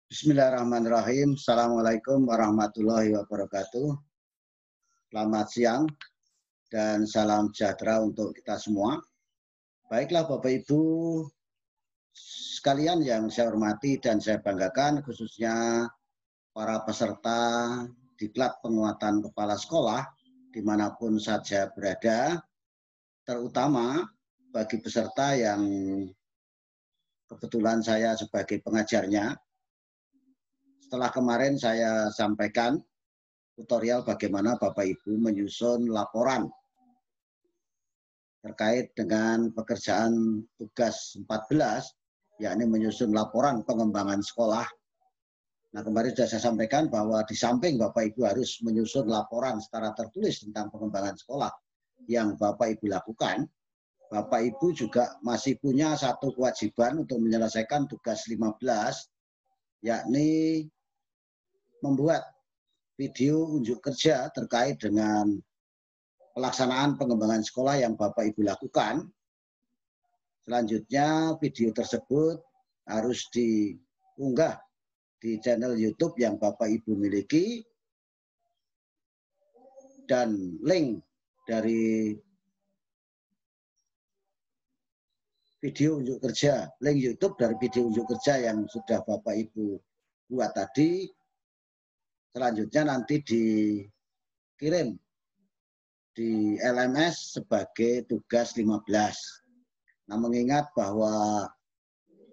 Bismillahirrahmanirrahim. Assalamualaikum warahmatullahi wabarakatuh. Selamat siang dan salam sejahtera untuk kita semua. Baiklah Bapak Ibu sekalian yang saya hormati dan saya banggakan, khususnya para peserta diklat penguatan kepala sekolah dimanapun saja berada, terutama bagi peserta yang kebetulan saya sebagai pengajarnya. Setelah kemarin saya sampaikan tutorial bagaimana Bapak Ibu menyusun laporan terkait dengan pekerjaan tugas 14, yakni menyusun laporan pengembangan sekolah. Nah, kemarin sudah saya sampaikan bahwa di samping Bapak Ibu harus menyusun laporan secara tertulis tentang pengembangan sekolah yang Bapak Ibu lakukan, Bapak Ibu juga masih punya satu kewajiban untuk menyelesaikan tugas 15, yakni membuat video unjuk kerja terkait dengan pelaksanaan pengembangan sekolah yang Bapak Ibu lakukan. Selanjutnya video tersebut harus diunggah di channel YouTube yang Bapak Ibu miliki, dan link dari video unjuk kerja, link YouTube dari video unjuk kerja yang sudah Bapak Ibu buat tadi, selanjutnya nanti dikirim di LMS sebagai tugas 15. Nah, mengingat bahwa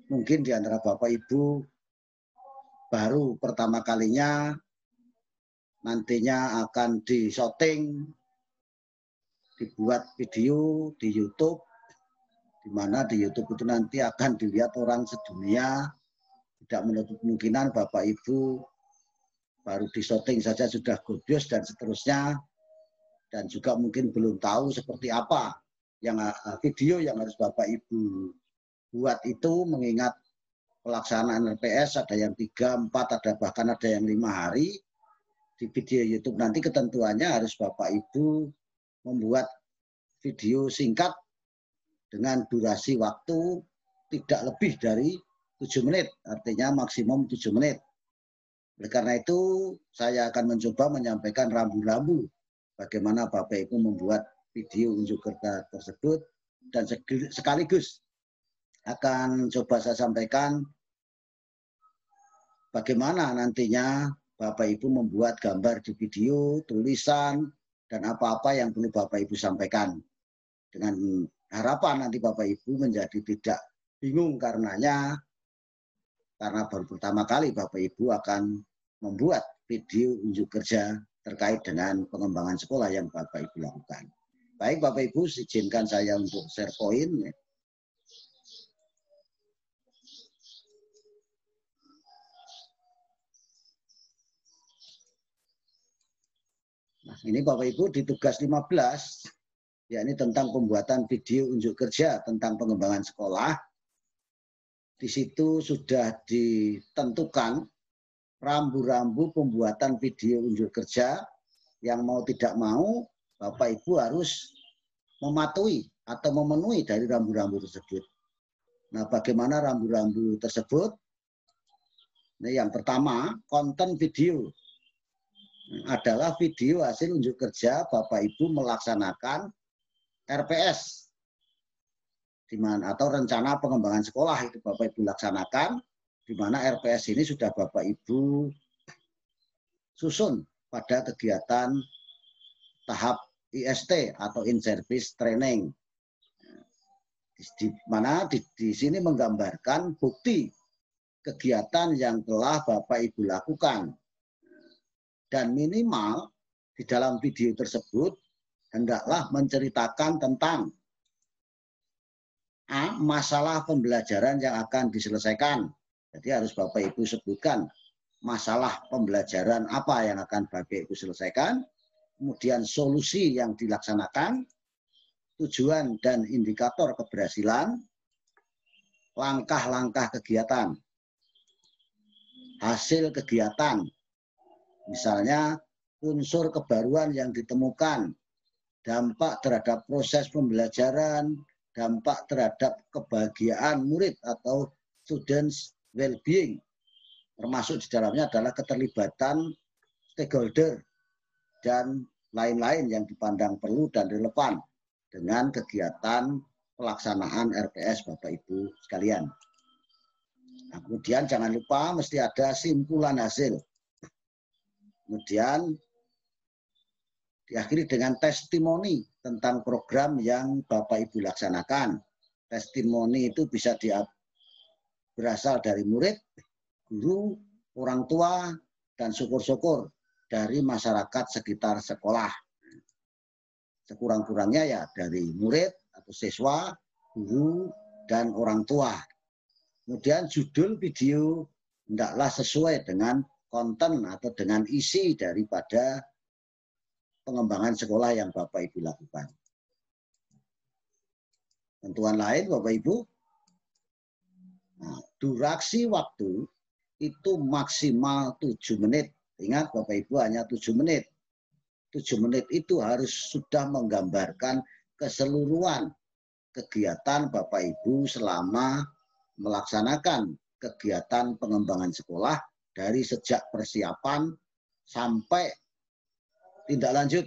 mungkin di antara Bapak Ibu baru pertama kalinya nantinya akan di-shooting, dibuat video di YouTube, di mana di YouTube itu nanti akan dilihat orang sedunia, tidak menutup kemungkinan Bapak Ibu baru di-shooting saja sudah gobios dan seterusnya, dan juga mungkin belum tahu seperti apa yang video yang harus Bapak Ibu buat itu, mengingat pelaksanaan RPS ada yang 3, 4, bahkan ada yang 5 hari. Di video YouTube nanti ketentuannya harus Bapak Ibu membuat video singkat dengan durasi waktu tidak lebih dari 7 menit, artinya maksimum 7 menit. Oleh karena itu, saya akan mencoba menyampaikan rambu-rambu bagaimana Bapak Ibu membuat video unjuk kerja tersebut, dan sekaligus akan coba saya sampaikan bagaimana nantinya Bapak Ibu membuat gambar di video, tulisan, dan apa-apa yang perlu Bapak Ibu sampaikan. Dengan harapan nanti Bapak Ibu menjadi tidak bingung karena baru pertama kali Bapak Ibu akan membuat video unjuk kerja terkait dengan pengembangan sekolah yang Bapak Ibu lakukan. Baik Bapak Ibu, izinkan saya untuk share poin. Nah, ini Bapak Ibu di tugas 15, yakni tentang pembuatan video unjuk kerja tentang pengembangan sekolah. Di situ sudah ditentukan rambu-rambu pembuatan video unjuk kerja yang mau tidak mau Bapak Ibu harus mematuhi atau memenuhi dari rambu-rambu tersebut. Nah, bagaimana rambu-rambu tersebut? Nah, yang pertama, konten video adalah video hasil unjuk kerja Bapak Ibu melaksanakan RPS, di mana atau rencana pengembangan sekolah itu Bapak Ibu laksanakan, di mana RPS ini sudah Bapak Ibu susun pada kegiatan tahap IST atau in-service training, di mana di sini menggambarkan bukti kegiatan yang telah Bapak Ibu lakukan, dan minimal di dalam video tersebut hendaklah menceritakan tentang masalah pembelajaran yang akan diselesaikan. Jadi harus Bapak Ibu sebutkan masalah pembelajaran apa yang akan Bapak Ibu selesaikan, kemudian solusi yang dilaksanakan, tujuan dan indikator keberhasilan, langkah-langkah kegiatan, hasil kegiatan, misalnya unsur kebaruan yang ditemukan, dampak terhadap proses pembelajaran, dampak terhadap kebahagiaan murid atau students well-being, termasuk di dalamnya adalah keterlibatan stakeholder dan lain-lain yang dipandang perlu dan relevan dengan kegiatan pelaksanaan RPS Bapak Ibu sekalian. Nah, kemudian jangan lupa mesti ada simpulan hasil. Kemudian diakhiri dengan testimoni tentang program yang Bapak Ibu laksanakan. Testimoni itu bisa berasal dari murid, guru, orang tua, dan syukur-syukur dari masyarakat sekitar sekolah. Sekurang-kurangnya ya dari murid atau siswa, guru, dan orang tua. Kemudian judul video hendaklah sesuai dengan konten atau dengan isi daripada pengembangan sekolah yang Bapak Ibu lakukan. Tentuan lain Bapak Ibu, nah, durasi waktu itu maksimal 7 menit. Ingat Bapak Ibu hanya 7 menit. 7 menit itu harus sudah menggambarkan keseluruhan kegiatan Bapak Ibu selama melaksanakan kegiatan pengembangan sekolah dari sejak persiapan sampai tindak lanjut,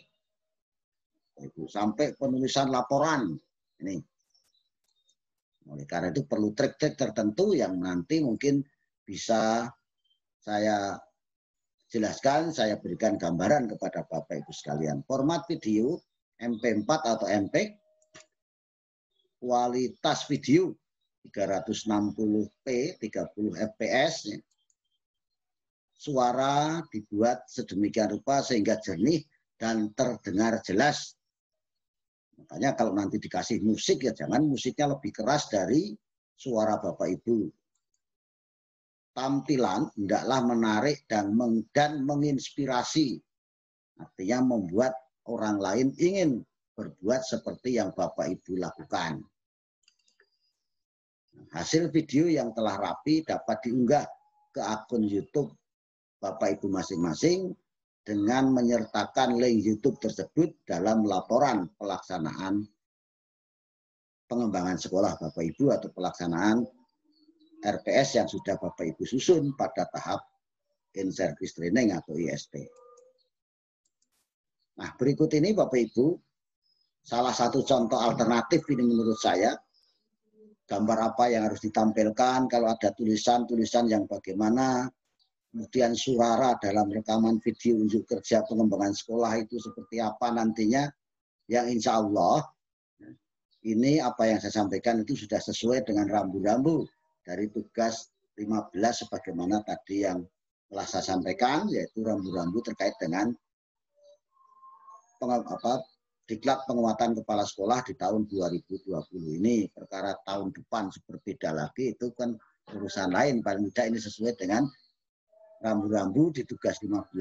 sampai penulisan laporan. Ini. Oleh karena itu perlu trik-trik tertentu yang nanti mungkin bisa saya jelaskan, saya berikan gambaran kepada Bapak Ibu sekalian. Format video MP4 atau MPEG, kualitas video 360p 30 fps, suara dibuat sedemikian rupa sehingga jernih dan terdengar jelas. Makanya kalau nanti dikasih musik ya jangan musiknya lebih keras dari suara Bapak Ibu. Tampilan hendaklah menarik dan menginspirasi. Artinya membuat orang lain ingin berbuat seperti yang Bapak Ibu lakukan. Hasil video yang telah rapi dapat diunggah ke akun YouTube Bapak Ibu masing-masing dengan menyertakan link YouTube tersebut dalam laporan pelaksanaan pengembangan sekolah Bapak Ibu atau pelaksanaan RPS yang sudah Bapak Ibu susun pada tahap in-service training atau IST. Nah, berikut ini Bapak Ibu, salah satu contoh alternatif ini menurut saya, gambar apa yang harus ditampilkan, kalau ada tulisan-tulisan yang bagaimana, kemudian suara dalam rekaman video unjuk kerja pengembangan sekolah itu seperti apa nantinya, yang insya Allah ini apa yang saya sampaikan itu sudah sesuai dengan rambu-rambu dari tugas 15 sebagaimana tadi yang telah saya sampaikan, yaitu rambu-rambu terkait dengan diklat penguatan kepala sekolah di tahun 2020 ini. Perkara tahun depan berbeda lagi itu kan urusan lain, paling tidak ini sesuai dengan rambu-rambu di tugas 15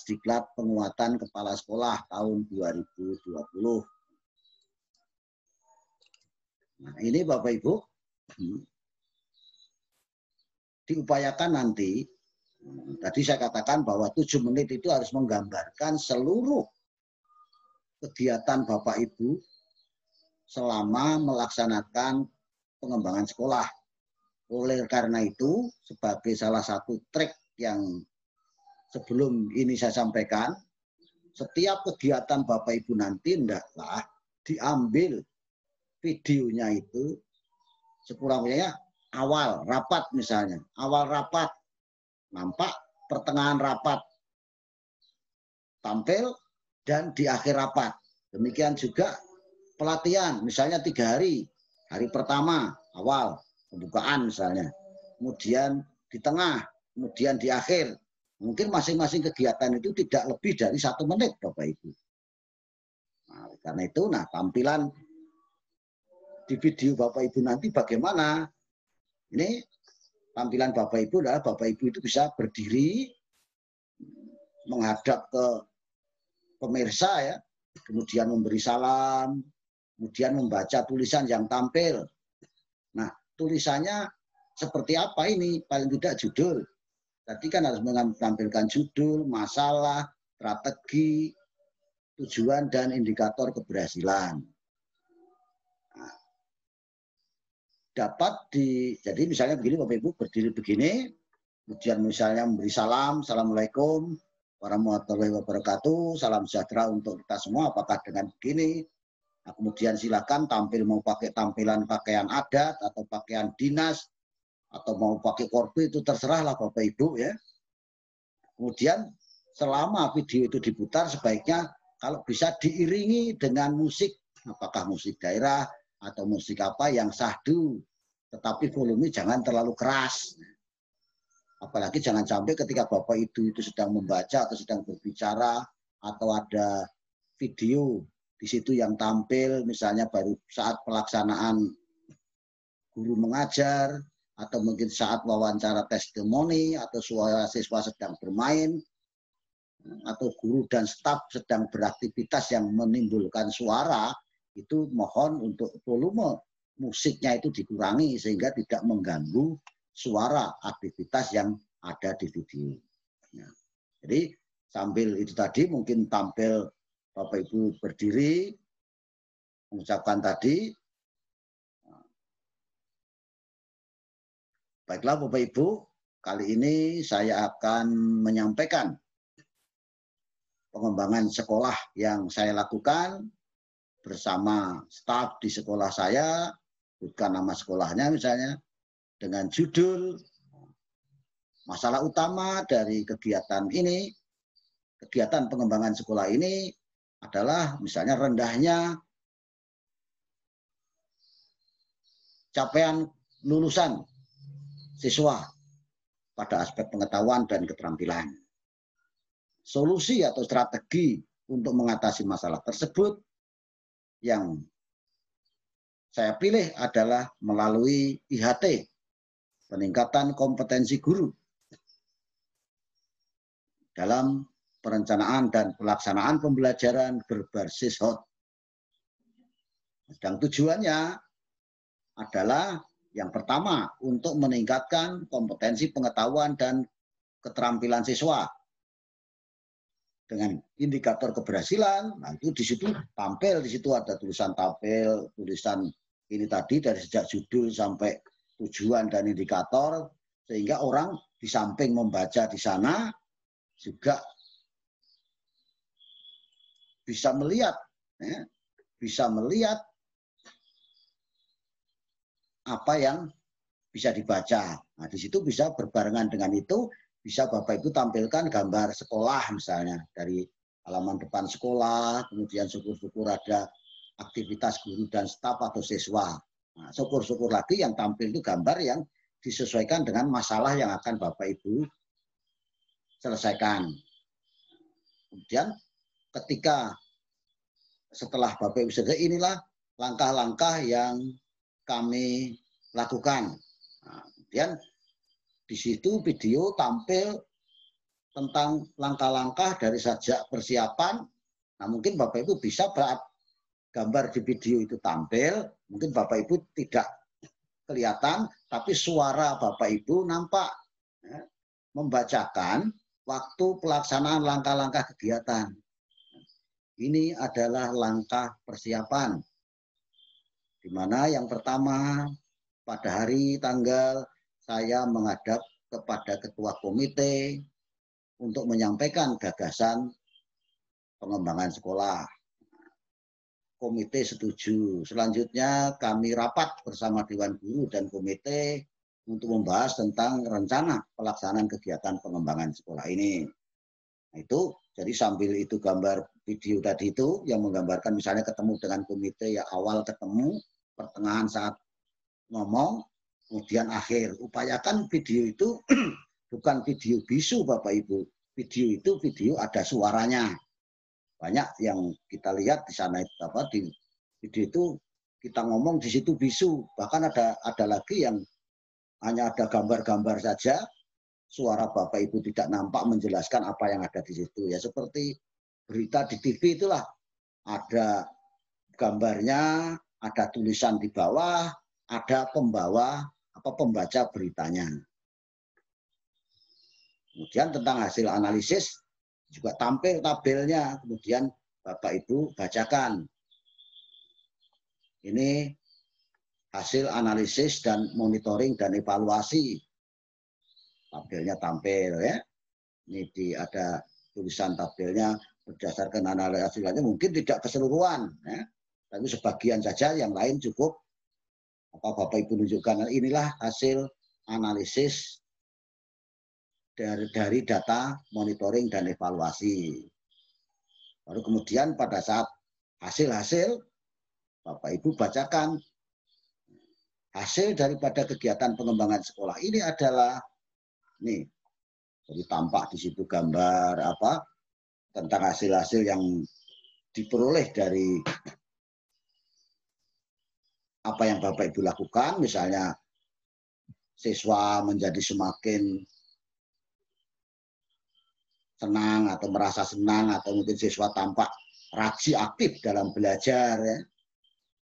diklat penguatan kepala sekolah tahun 2020. Nah, ini Bapak Ibu diupayakan nanti, tadi saya katakan bahwa 7 menit itu harus menggambarkan seluruh kegiatan Bapak Ibu selama melaksanakan pengembangan sekolah. Oleh karena itu, sebagai salah satu trik yang sebelum ini saya sampaikan, setiap kegiatan Bapak Ibu nanti hendaklah diambil videonya itu sekurang-kurangnya awal rapat misalnya. Awal rapat nampak, pertengahan rapat tampil, dan di akhir rapat. Demikian juga pelatihan, misalnya 3 hari. Hari pertama awal pembukaan misalnya, kemudian di tengah, kemudian di akhir. Mungkin masing-masing kegiatan itu tidak lebih dari 1 menit Bapak Ibu. Nah, karena itu, tampilan di video Bapak Ibu nanti bagaimana? Ini tampilan Bapak Ibu adalah Bapak Ibu itu bisa berdiri menghadap ke pemirsa ya, kemudian memberi salam, kemudian membaca tulisan yang tampil. Nah, tulisannya seperti apa ini? Paling tidak judul. Tadi kan harus menampilkan judul, masalah, strategi, tujuan, dan indikator keberhasilan. Nah, jadi misalnya begini Bapak Ibu, berdiri begini, kemudian misalnya memberi salam, Assalamualaikum warahmatullahi wabarakatuh, salam sejahtera untuk kita semua, apakah dengan begini. Nah, kemudian silakan tampil, mau pakai tampilan pakaian adat atau pakaian dinas atau mau pakai korpi, itu terserahlah Bapak Ibu ya. Kemudian selama video itu diputar sebaiknya kalau bisa diiringi dengan musik, apakah musik daerah atau musik apa yang syahdu, tetapi volume jangan terlalu keras. Apalagi jangan sampai ketika Bapak itu sedang membaca atau sedang berbicara atau ada video di situ yang tampil, misalnya baru saat pelaksanaan guru mengajar, atau mungkin saat wawancara testimoni, atau suara siswa sedang bermain, atau guru dan staf sedang beraktivitas yang menimbulkan suara, itu mohon untuk volume musiknya itu dikurangi sehingga tidak mengganggu suara aktivitas yang ada di video. Nah, jadi sambil itu tadi mungkin tampil Bapak Ibu berdiri mengucapkan tadi. Baiklah Bapak Ibu, kali ini saya akan menyampaikan pengembangan sekolah yang saya lakukan bersama staf di sekolah saya, bukan nama sekolahnya misalnya, dengan judul masalah utama dari kegiatan ini, kegiatan pengembangan sekolah ini adalah misalnya rendahnya capaian lulusan siswa pada aspek pengetahuan dan keterampilan. Solusi atau strategi untuk mengatasi masalah tersebut yang saya pilih adalah melalui IHT, peningkatan kompetensi guru dalam perencanaan dan pelaksanaan pembelajaran berbasis HOT. Dan tujuannya adalah yang pertama untuk meningkatkan kompetensi pengetahuan dan keterampilan siswa dengan indikator keberhasilan. Nah, itu di situ tampil, di situ ada tulisan tampil, tulisan ini tadi dari sejak judul sampai tujuan dan indikator, sehingga orang di samping membaca di sana juga bisa melihat, ya, bisa melihat apa yang bisa dibaca. Nah, di situ bisa berbarengan dengan itu, bisa Bapak Ibu tampilkan gambar sekolah misalnya, dari halaman depan sekolah, kemudian syukur-syukur ada aktivitas guru dan staf atau siswa. Nah, syukur-syukur lagi yang tampil itu gambar yang disesuaikan dengan masalah yang akan Bapak Ibu selesaikan. Kemudian ketika setelah Bapak Ibu selesai, inilah langkah-langkah yang kami lakukan. Nah, kemudian di situ video tampil tentang langkah-langkah dari sejak persiapan. Nah, mungkin Bapak Ibu bisa gambar di video itu tampil, mungkin Bapak Ibu tidak kelihatan, tapi suara Bapak Ibu nampak, ya, membacakan waktu pelaksanaan langkah-langkah kegiatan. Ini adalah langkah persiapan, di mana yang pertama pada hari tanggal saya menghadap kepada ketua komite untuk menyampaikan gagasan pengembangan sekolah. Komite setuju. Selanjutnya kami rapat bersama Dewan Guru dan komite untuk membahas tentang rencana pelaksanaan kegiatan pengembangan sekolah ini. Nah, itu jadi sambil itu gambar video tadi itu yang menggambarkan misalnya ketemu dengan komite, ya awal ketemu, pertengahan saat ngomong, kemudian akhir. Upayakan video itu bukan video bisu Bapak Ibu. Video itu video ada suaranya. Banyak yang kita lihat di sana itu di video itu kita ngomong di situ bisu. Bahkan ada lagi yang hanya ada gambar-gambar saja, suara Bapak Ibu tidak nampak menjelaskan apa yang ada di situ. Ya seperti berita di TV itulah, ada gambarnya, ada tulisan di bawah, ada pembaca beritanya. Kemudian tentang hasil analisis juga tampil tabelnya, kemudian Bapak Ibu bacakan. Ini hasil analisis dan monitoring dan evaluasi. Tabelnya tampil ya. Ini ada tulisan tabelnya berdasarkan analisis hasilnya, mungkin tidak keseluruhan ya. Tapi sebagian saja, yang lain cukup. Bapak Ibu tunjukkan, inilah hasil analisis dari data monitoring dan evaluasi. Baru kemudian pada saat hasil-hasil, Bapak Ibu bacakan hasil daripada kegiatan pengembangan sekolah ini adalah nih, jadi tampak di situ gambar apa tentang hasil-hasil yang diperoleh dari apa yang Bapak Ibu lakukan. Misalnya siswa menjadi semakin senang atau merasa senang, atau mungkin siswa tampak rajin aktif dalam belajar ya.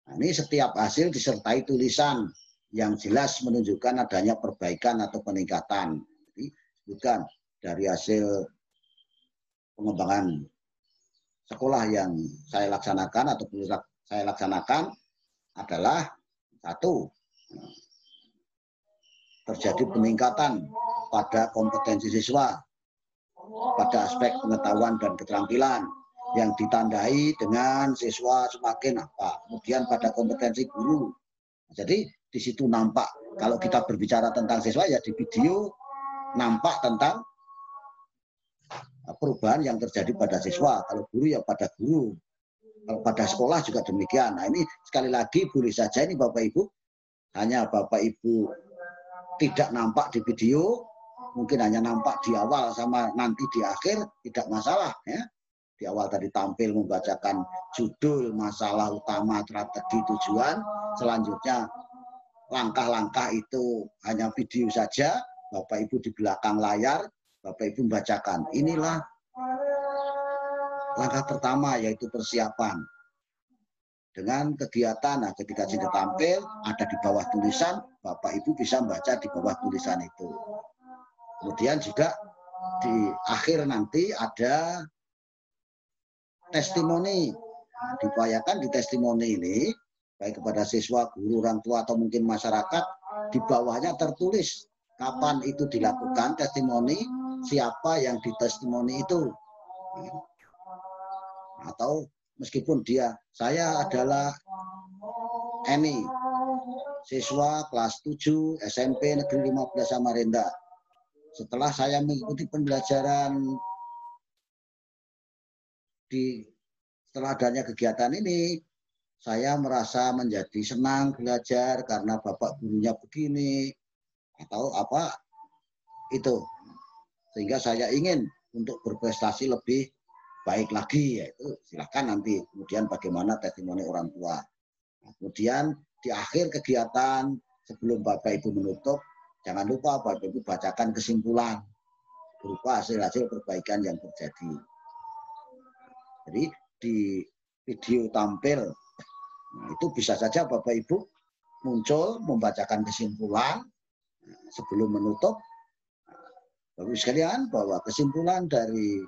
Nah, ini setiap hasil disertai tulisan yang jelas menunjukkan adanya perbaikan atau peningkatan. Jadi bukan dari hasil pengembangan sekolah yang saya laksanakan atau saya laksanakan adalah satu, terjadi peningkatan pada kompetensi siswa, pada aspek pengetahuan dan keterampilan yang ditandai dengan siswa semakin apa, kemudian pada kompetensi guru. Jadi di situ nampak, kalau kita berbicara tentang siswa ya di video nampak tentang perubahan yang terjadi pada siswa. Kalau guru ya pada guru, kalau pada sekolah juga demikian. Nah ini sekali lagi boleh saja ini Bapak Ibu, hanya Bapak Ibu tidak nampak di video, mungkin hanya nampak di awal sama nanti di akhir, tidak masalah ya. Di awal tadi tampil membacakan judul, masalah utama, strategi, tujuan. Selanjutnya langkah-langkah itu hanya video saja. Bapak Ibu di belakang layar, Bapak Ibu membacakan. Inilah langkah pertama, yaitu persiapan. Dengan kegiatan, nah ketika sudah tampil, ada di bawah tulisan, Bapak Ibu bisa membaca di bawah tulisan itu. Kemudian juga di akhir nanti ada testimoni. Diupayakan di testimoni ini, baik kepada siswa, guru, orang tua, atau mungkin masyarakat, di bawahnya tertulis kapan itu dilakukan testimoni, siapa yang ditestimoni itu. Atau meskipun saya adalah Eni, siswa kelas 7 SMP Negeri 15 Samarinda. Setelah saya mengikuti pembelajaran setelah adanya kegiatan ini, saya merasa menjadi senang belajar karena bapak gurunya begini atau apa itu, sehingga saya ingin untuk berprestasi lebih baik lagi, yaitu silakan nanti kemudian bagaimana testimoni orang tua. Nah, kemudian di akhir kegiatan sebelum Bapak Ibu menutup, jangan lupa Bapak Ibu bacakan kesimpulan berupa hasil-hasil perbaikan yang terjadi. Jadi di video tampil, nah, itu bisa saja Bapak Ibu muncul membacakan kesimpulan sebelum menutup. Bapak Ibu sekalian, bahwa kesimpulan dari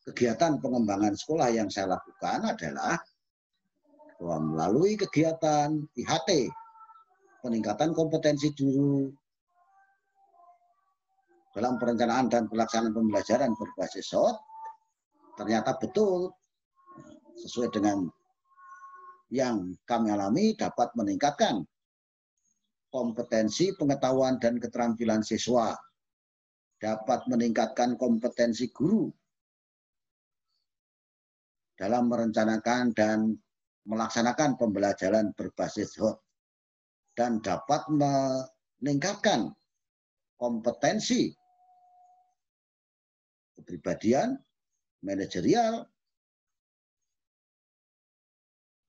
kegiatan pengembangan sekolah yang saya lakukan adalah bahwa melalui kegiatan IHT, peningkatan kompetensi guru dalam perencanaan dan pelaksanaan pembelajaran berbasis SWOT, ternyata betul sesuai dengan yang kami alami, dapat meningkatkan kompetensi pengetahuan dan keterampilan siswa, dapat meningkatkan kompetensi guru dalam merencanakan dan melaksanakan pembelajaran berbasis SWOT, dan dapat meningkatkan kompetensi kepribadian, manajerial,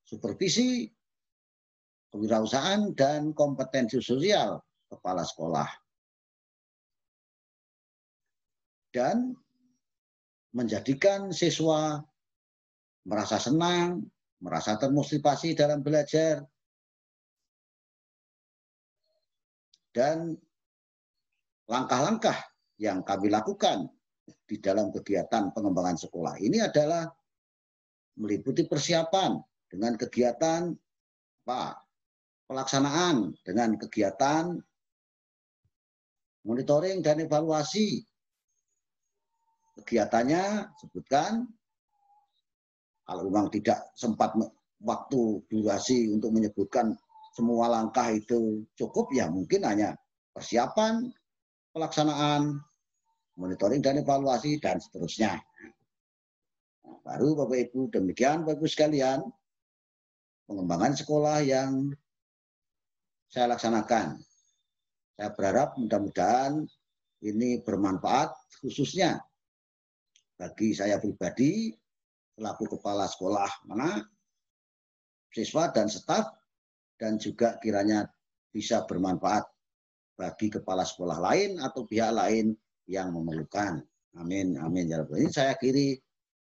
supervisi, kewirausahaan, dan kompetensi sosial kepala sekolah. Dan menjadikan siswa merasa senang, merasa termotivasi dalam belajar, dan langkah-langkah yang kami lakukan di dalam kegiatan pengembangan sekolah ini adalah meliputi persiapan dengan kegiatan pelaksanaan dengan kegiatan monitoring dan evaluasi. Kegiatannya sebutkan, kalau memang tidak sempat waktu durasi untuk menyebutkan semua langkah itu cukup, ya mungkin hanya persiapan, pelaksanaan, monitoring dan evaluasi, dan seterusnya. Nah, baru Bapak Ibu, demikian Bapak Ibu sekalian, pengembangan sekolah yang saya laksanakan. Saya berharap mudah-mudahan ini bermanfaat khususnya bagi saya pribadi, selaku kepala sekolah mana, siswa dan staf, dan juga kiranya bisa bermanfaat bagi kepala sekolah lain atau pihak lain yang memerlukan. Amin, amin ya rabbal alamin. Ini saya akhiri.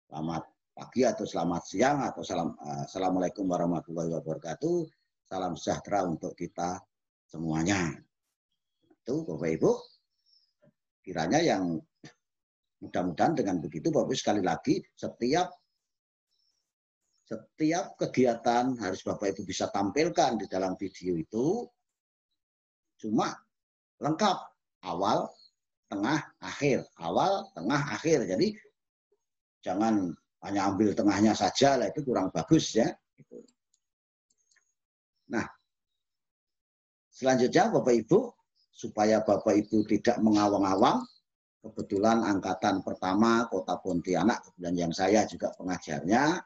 Selamat pagi atau selamat siang atau assalamualaikum warahmatullahi wabarakatuh. Salam sejahtera untuk kita semuanya. Itu Bapak Ibu, kiranya yang mudah-mudahan dengan begitu Bapak Ibu, sekali lagi setiap kegiatan harus Bapak Ibu bisa tampilkan di dalam video itu cuma lengkap, awal, tengah, akhir, awal, tengah, akhir. Jadi jangan hanya ambil tengahnya saja, lah itu kurang bagus ya. Nah, selanjutnya Bapak Ibu, supaya Bapak Ibu tidak mengawang-awang, kebetulan angkatan pertama Kota Pontianak, dan yang saya juga pengajarnya,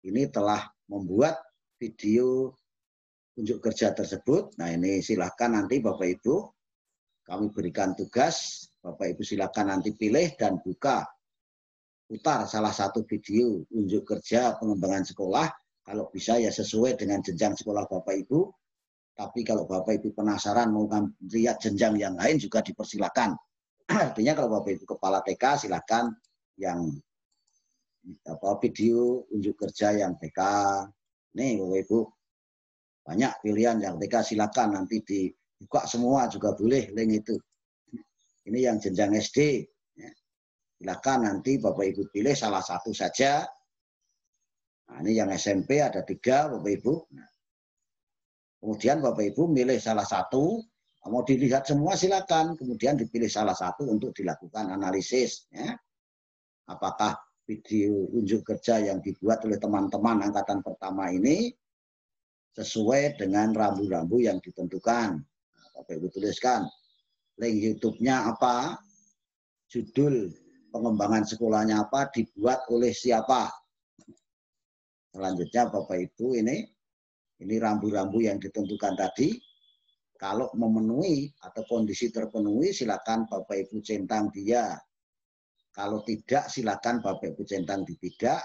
ini telah membuat video unjuk kerja tersebut. Nah ini silahkan nanti Bapak Ibu, kami berikan tugas, Bapak Ibu silahkan nanti pilih dan buka, putar salah satu video unjuk kerja pengembangan sekolah, kalau bisa ya sesuai dengan jenjang sekolah Bapak Ibu. Tapi kalau Bapak Ibu penasaran mau lihat jenjang yang lain juga dipersilakan. Artinya kalau Bapak Ibu kepala TK silakan yang video unjuk kerja yang TK. Nih Bapak Ibu, banyak pilihan yang TK, silakan nanti dibuka semua juga boleh link itu. Ini yang jenjang SD. Silakan nanti Bapak Ibu pilih salah satu saja. Nah, ini yang SMP ada 3 Bapak Ibu. Nah, kemudian Bapak Ibu milih salah satu, mau dilihat semua silakan. Kemudian dipilih salah satu untuk dilakukan analisis. Ya. Apakah video unjuk kerja yang dibuat oleh teman-teman angkatan pertama ini sesuai dengan rambu-rambu yang ditentukan. Nah, Bapak Ibu tuliskan link YouTube-nya apa, judul pengembangan sekolahnya apa, dibuat oleh siapa. Selanjutnya Bapak Ibu ini rambu-rambu yang ditentukan tadi. Kalau memenuhi atau kondisi terpenuhi, silakan Bapak Ibu centang dia. Kalau tidak, silakan Bapak Ibu centang di tidak.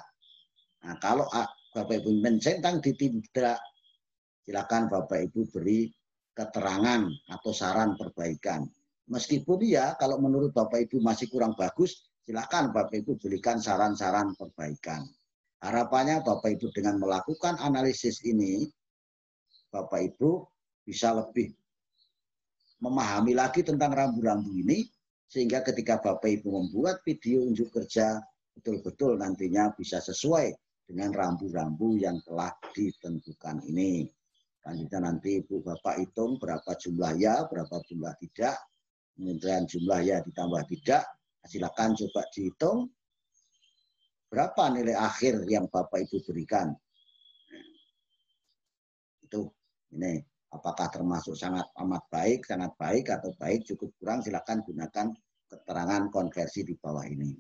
Nah, kalau Bapak Ibu mencentang di tidak, silakan Bapak Ibu beri keterangan atau saran perbaikan. Meskipun ya, kalau menurut Bapak Ibu masih kurang bagus, silakan Bapak Ibu berikan saran-saran perbaikan. Harapannya Bapak Ibu dengan melakukan analisis ini, Bapak Ibu bisa lebih memahami lagi tentang rambu-rambu ini, sehingga ketika Bapak Ibu membuat video unjuk kerja, betul-betul nantinya bisa sesuai dengan rambu-rambu yang telah ditentukan ini. Selanjutnya nanti Ibu Bapak hitung berapa jumlah ya, berapa jumlah tidak. Kemudian jumlah ya ditambah tidak, silakan coba dihitung berapa nilai akhir yang Bapak Ibu berikan. Itu ini apakah termasuk sangat amat baik, sangat baik atau baik, cukup kurang, silakan gunakan keterangan konversi di bawah ini.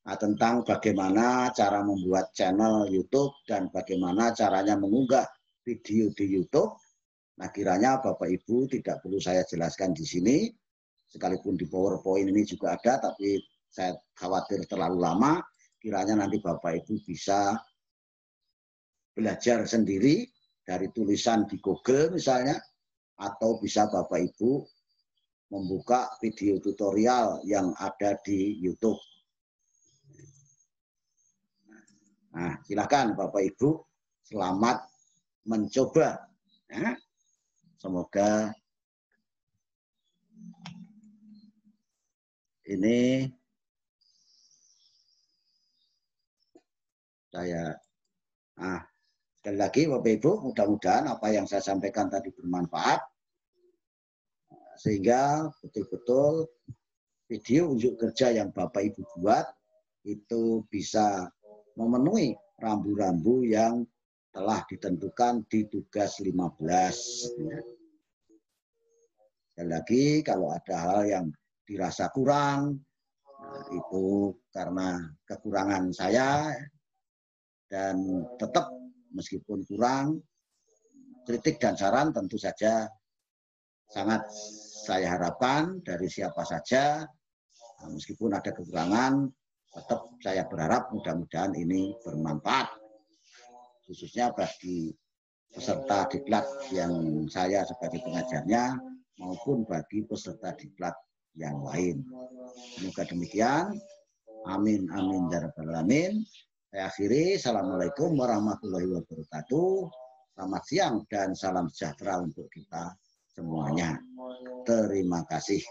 Nah, tentang bagaimana cara membuat channel YouTube dan bagaimana caranya mengunggah video di YouTube. Nah, kiranya Bapak Ibu tidak perlu saya jelaskan di sini, sekalipun di PowerPoint ini juga ada, tapi saya khawatir terlalu lama. Kiranya nanti Bapak Ibu bisa belajar sendiri dari tulisan di Google misalnya, atau bisa Bapak Ibu membuka video tutorial yang ada di YouTube. Nah, silakan Bapak Ibu, selamat mencoba. Ya. Semoga ini saya Sekali lagi Bapak Ibu, mudah-mudahan apa yang saya sampaikan tadi bermanfaat, sehingga betul-betul video unjuk kerja yang Bapak Ibu buat itu bisa memenuhi rambu-rambu yang telah ditentukan di tugas 15. Sekali lagi, kalau ada hal yang dirasa kurang, itu karena kekurangan saya, dan tetap meskipun kurang, kritik dan saran tentu saja sangat saya harapkan dari siapa saja. Meskipun ada kekurangan, tetap saya berharap mudah-mudahan ini bermanfaat, khususnya bagi peserta diklat yang saya sebagai pengajarnya maupun bagi peserta diklat yang lain. Semoga demikian. Amin, amin, ya rabbal alamin. Saya akhiri. Assalamualaikum warahmatullahi wabarakatuh. Selamat siang dan salam sejahtera untuk kita semuanya. Terima kasih.